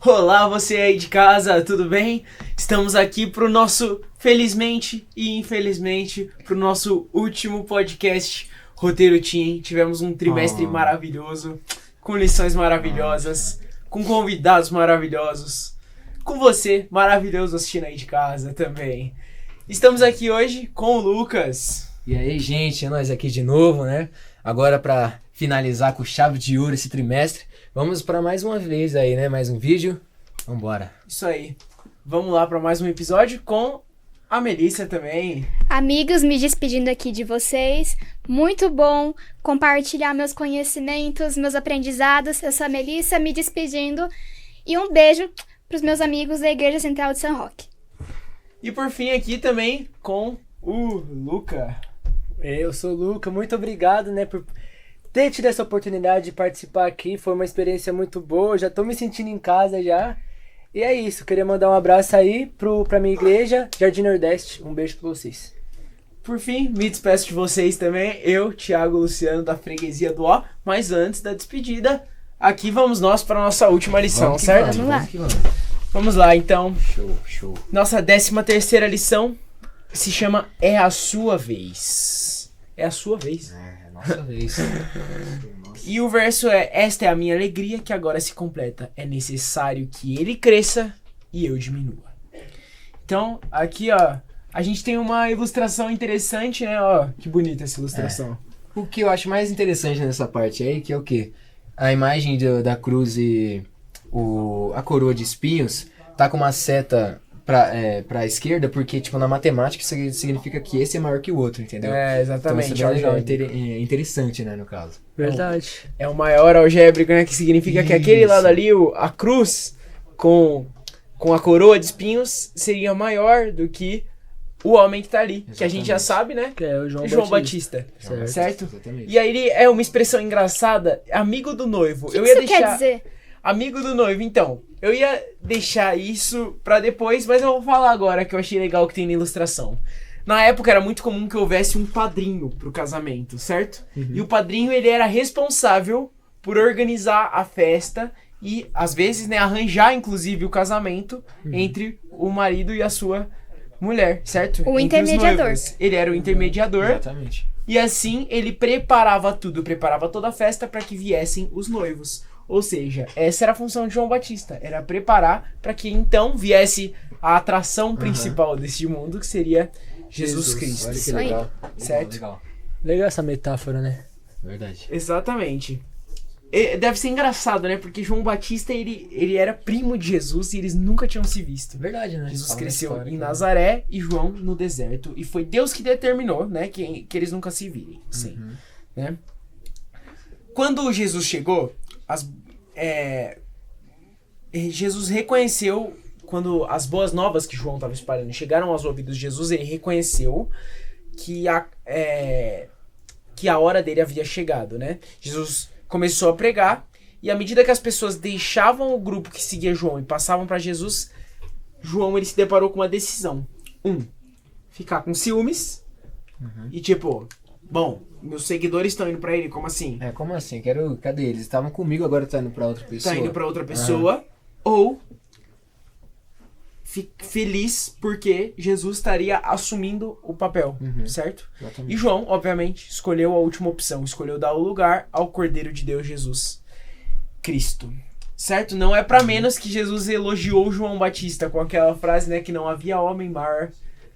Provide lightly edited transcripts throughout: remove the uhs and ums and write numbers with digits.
Olá, você aí de casa, tudo bem? Estamos aqui pro nosso, felizmente e infelizmente, pro nosso último podcast Roteiro Team. Tivemos um trimestre maravilhoso, com lições maravilhosas, com convidados maravilhosos, com você, maravilhoso, assistindo aí de casa também. Estamos aqui hoje com o Lucas. E aí, gente, é nós aqui de novo, né? Agora pra finalizar com chave de ouro esse trimestre, vamos pra mais uma vez aí, né? Mais um vídeo. Vambora. Isso aí. Vamos lá pra mais um episódio com a Melissa também. Amigos, me despedindo aqui de vocês. Muito bom compartilhar meus conhecimentos, meus aprendizados. Eu sou a Melissa, me despedindo. E um beijo pros meus amigos da Igreja Central de São Roque. E por fim aqui também com o Luca. Eu sou o Luca, muito obrigado, né, por ter tido essa oportunidade de participar aqui. Foi uma experiência muito boa, já tô me sentindo em casa já. E é isso, queria mandar um abraço aí pra minha igreja, Jardim Nordeste. Um beijo pra vocês. Por fim, me despeço de vocês também, eu, Thiago Luciano, da Freguesia do Ó. Mas antes da despedida, aqui vamos nós para a nossa última lição, certo? Vamos lá. Vamos lá, então. Show. Nossa 13ª lição se chama É a Sua Vez. É a sua vez. É nossa vez. E o verso é: esta é a minha alegria que agora se completa. É necessário que ele cresça e eu diminua. Então, aqui, ó, a gente tem uma ilustração interessante, né? Ó, que bonita essa ilustração. O que eu acho mais interessante nessa parte aí, que é o quê? A imagem da cruz e a coroa de espinhos tá com uma seta pra esquerda, porque, tipo, na matemática isso significa que esse é maior que o outro, entendeu? É, exatamente. Então, isso é bem legal, interessante, né, no caso. Verdade. É o maior algébrico, né? Que significa que aquele lado ali, a cruz com a coroa de espinhos, seria maior do que o homem que tá ali. Exatamente. Que a gente já sabe, né? Que é o João Batista. Certo? Exatamente. E aí ele é uma expressão engraçada, amigo do noivo. O que isso quer dizer? Amigo do noivo, então. Eu ia deixar isso pra depois, mas eu vou falar agora que eu achei legal que tem na ilustração. Na época era muito comum que houvesse um padrinho pro casamento, certo? E o padrinho, ele era responsável por organizar a festa e, às vezes, né, arranjar, inclusive, o casamento entre o marido e a sua mulher, certo? O Entre os intermediador. noivos. Ele era o intermediador. Exatamente. E assim, ele preparava tudo, preparava toda a festa para que viessem os noivos. Ou seja, essa era a função de João Batista, era preparar para que então viesse a atração principal deste mundo, que seria Jesus Cristo. Olha que Isso aí. legal. Certo? Legal. Legal essa metáfora, né? Verdade. Exatamente. E deve ser engraçado, né? Porque João Batista, ele era primo de Jesus e eles nunca tinham se visto. Verdade, né? Jesus Fala cresceu na história, em cara. Nazaré e João no deserto. E foi Deus que determinou, né? Que eles nunca se virem. Sim. Né? Quando Jesus chegou, Jesus reconheceu, quando as boas novas que João estava espalhando chegaram aos ouvidos de Jesus, ele reconheceu que a hora dele havia chegado, né? Jesus começou a pregar e à medida que as pessoas deixavam o grupo que seguia João e passavam para Jesus, João, ele se deparou com uma decisão. Ficar com ciúmes e tipo, bom, meus seguidores estão indo pra ele, como assim? Como assim? Cadê eles? Estavam comigo, agora tá indo pra outra pessoa. Tá indo pra outra pessoa, ou fique feliz porque Jesus estaria assumindo o papel, certo? Exatamente. E João, obviamente, escolheu a última opção, escolheu dar o lugar ao Cordeiro de Deus, Jesus Cristo, certo? Não é pra menos que Jesus elogiou João Batista com aquela frase, né, que não havia homem maior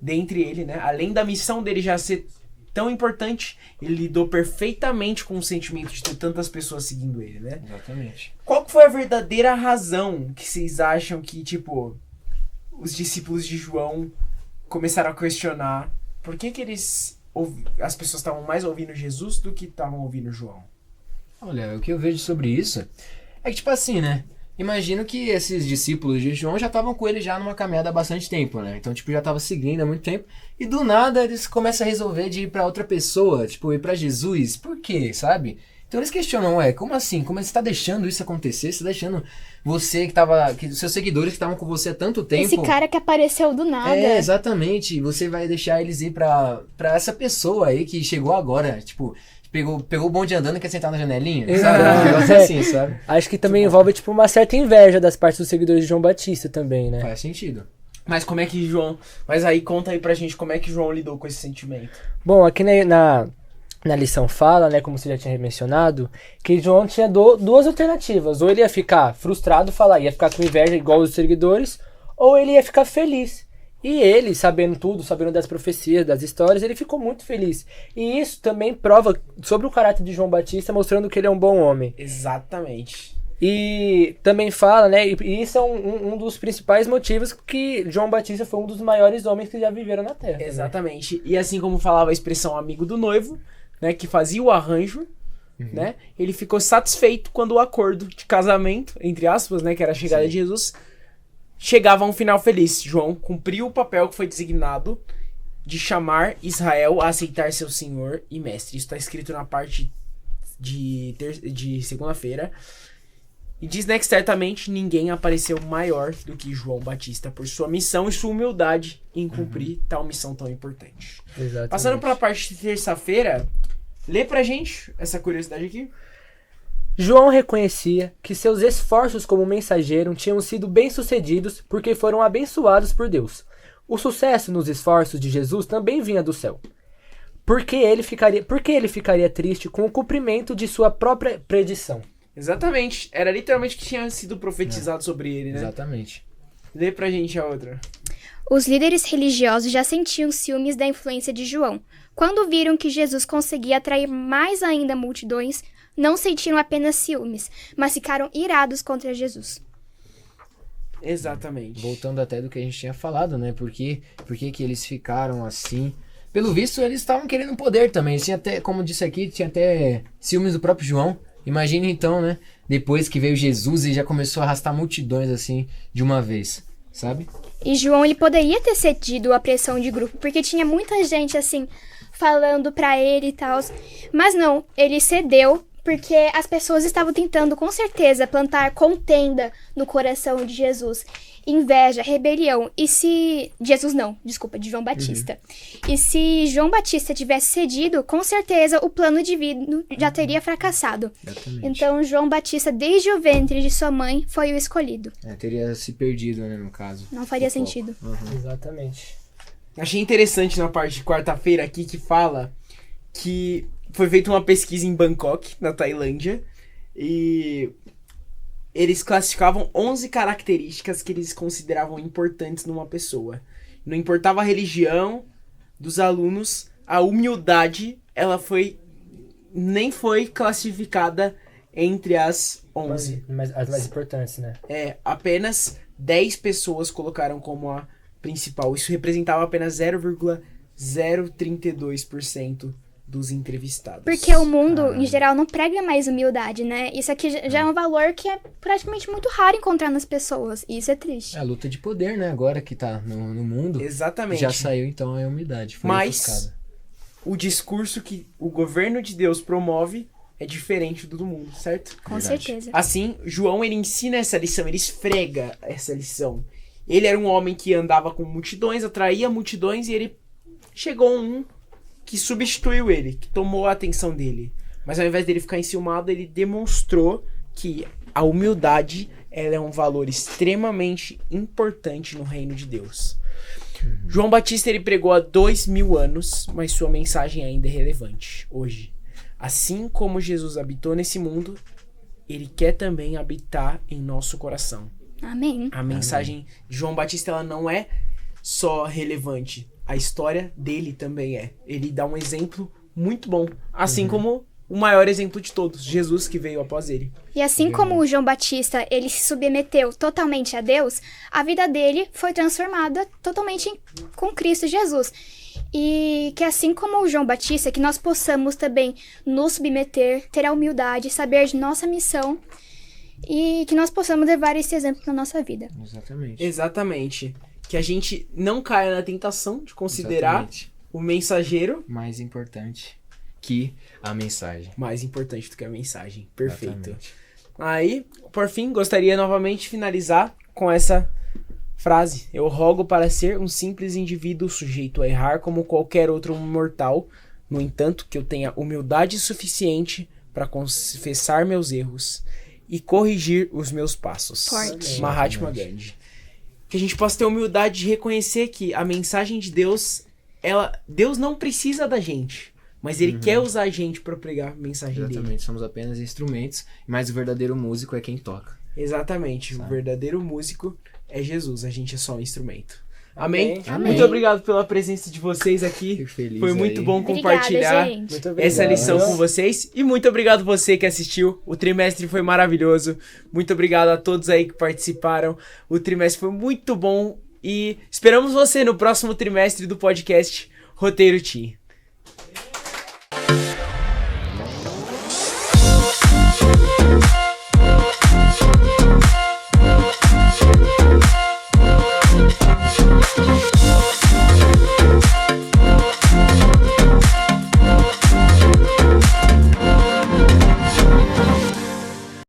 dentre ele, né? Além da missão dele já ser tão importante, ele lidou perfeitamente com o sentimento de ter tantas pessoas seguindo ele, né? Exatamente. Qual que foi a verdadeira razão que vocês acham que, tipo, os discípulos de João começaram a questionar por que as pessoas estavam mais ouvindo Jesus do que estavam ouvindo João? Olha, o que eu vejo sobre isso é que, tipo assim, né? Imagino que esses discípulos de João já estavam com ele já numa caminhada há bastante tempo, né? Então, tipo, já tava seguindo há muito tempo. E do nada eles começam a resolver de ir pra outra pessoa, tipo, ir pra Jesus. Por quê, sabe? Então eles questionam, como assim? Como você tá deixando isso acontecer? Você tá deixando você os seus seguidores que estavam com você há tanto tempo... Esse cara que apareceu do nada. Exatamente. Você vai deixar eles ir pra essa pessoa aí que chegou agora. Tipo, pegou o bonde andando e quer sentar na janelinha, Exato. sabe? Um negócio assim, sabe? Acho que também envolve, tipo, uma certa inveja das partes dos seguidores de João Batista também, né? Faz sentido. Mas como é que João... Mas aí conta aí pra gente como é que João lidou com esse sentimento. Bom, aqui na lição fala, né, como você já tinha mencionado, que João tinha duas alternativas. Ou ele ia ficar frustrado, ia ficar com inveja igual os seguidores, ou ele ia ficar feliz. E ele, sabendo tudo, sabendo das profecias, das histórias, ele ficou muito feliz. E isso também prova sobre o caráter de João Batista, mostrando que ele é um bom homem. Exatamente. E também fala, né, e isso é um dos principais motivos que João Batista foi um dos maiores homens que já viveram na Terra. Exatamente. E assim como falava a expressão amigo do noivo, né, que fazia o arranjo, né, ele ficou satisfeito quando o acordo de casamento, entre aspas, né, que era a chegada de Jesus, chegava a um final feliz. João cumpriu o papel que foi designado de chamar Israel a aceitar seu Senhor e Mestre. Isso está escrito na parte de segunda-feira. E diz, né, que certamente ninguém apareceu maior do que João Batista por sua missão e sua humildade em cumprir tal missão tão importante. Exatamente. Passando para a parte de terça-feira, lê pra gente essa curiosidade aqui. João reconhecia que seus esforços como mensageiro tinham sido bem-sucedidos porque foram abençoados por Deus. O sucesso nos esforços de Jesus também vinha do céu. Por que ele ficaria triste com o cumprimento de sua própria predição? Exatamente. Era literalmente o que tinha sido profetizado sobre ele, né? Exatamente. Lê pra gente a outra. Os líderes religiosos já sentiam ciúmes da influência de João. Quando viram que Jesus conseguia atrair mais ainda multidões, não sentiram apenas ciúmes, mas ficaram irados contra Jesus. Exatamente. Voltando até do que a gente tinha falado, né? Por que eles ficaram assim? Pelo visto, eles estavam querendo poder também. Tinha até, como disse aqui, tinha até ciúmes do próprio João. Imagine então, né? Depois que veio Jesus e já começou a arrastar multidões assim de uma vez, sabe? E João, ele poderia ter cedido à pressão de grupo, porque tinha muita gente assim falando pra ele e tal. Mas não, ele cedeu porque as pessoas estavam tentando com certeza plantar contenda no coração de Jesus. Inveja, rebelião. E se... de João Batista. E se João Batista tivesse cedido, com certeza o plano divino já teria fracassado. Exatamente. Então João Batista, desde o ventre de sua mãe, foi o escolhido. Teria se perdido, né, no caso. Não faria sentido. Exatamente. Achei interessante na parte de quarta-feira aqui que fala que foi feita uma pesquisa em Bangkok, na Tailândia, e eles classificavam 11 características que eles consideravam importantes numa pessoa. Não importava a religião dos alunos, a humildade, nem foi classificada entre as 11. Mas as mais importantes, né? Apenas 10 pessoas colocaram como a principal. Isso representava apenas 0,032% dos entrevistados. Porque o mundo, em geral, não prega mais humildade, né? Isso aqui já é um valor que é praticamente muito raro encontrar nas pessoas. E isso é triste. É a luta de poder, né? Agora que tá no mundo. Exatamente. Já saiu, então, a humildade. Foi Mas ofuscada. o discurso que o governo de Deus promove é diferente do mundo, certo? Com Verdade. certeza. Assim, João, ele ensina essa lição, ele esfrega essa lição. Ele era um homem que andava com multidões, atraía multidões, e ele chegou um que substituiu ele, que tomou a atenção dele. Mas ao invés dele ficar enciumado, ele demonstrou que a humildade, ela é um valor extremamente importante no reino de Deus. João Batista, ele pregou há 2000 anos, mas sua mensagem ainda é relevante hoje. Assim como Jesus habitou nesse mundo, ele quer também habitar em nosso coração. Amém. A mensagem de João Batista, ela não é só relevante. A história dele também é. Ele dá um exemplo muito bom. Assim como o maior exemplo de todos, Jesus, que veio após ele. E assim como o João Batista, ele se submeteu totalmente a Deus, a vida dele foi transformada totalmente com Cristo Jesus. E que assim como o João Batista, que nós possamos também nos submeter, ter a humildade, saber de nossa missão e que nós possamos levar esse exemplo na nossa vida. Exatamente. Exatamente. Que a gente não caia na tentação de considerar Exatamente. o mensageiro Mais importante que a mensagem. mais importante do que a mensagem. Perfeito. Exatamente. Aí, por fim, gostaria novamente de finalizar com essa frase. Eu rogo para ser um simples indivíduo sujeito a errar como qualquer outro mortal, No entanto, que eu tenha humildade suficiente para confessar meus erros e corrigir os meus passos. Forte. Mahatma Gandhi. Que a gente possa ter humildade de reconhecer que a mensagem de Deus, Deus não precisa da gente, mas Ele quer usar a gente para pregar a mensagem dele. Exatamente, somos apenas instrumentos, mas o verdadeiro músico é quem toca. Exatamente, o verdadeiro músico é Jesus, a gente é só um instrumento. Amém? Amém. Muito obrigado pela presença de vocês aqui. Fico feliz. Foi muito aí. bom compartilhar Obrigada, gente. Muito obrigado. essa lição com vocês. E muito obrigado você que assistiu. O trimestre foi maravilhoso. Muito obrigado a todos aí que participaram. O trimestre foi muito bom. E esperamos você no próximo trimestre do podcast Roteiro Team.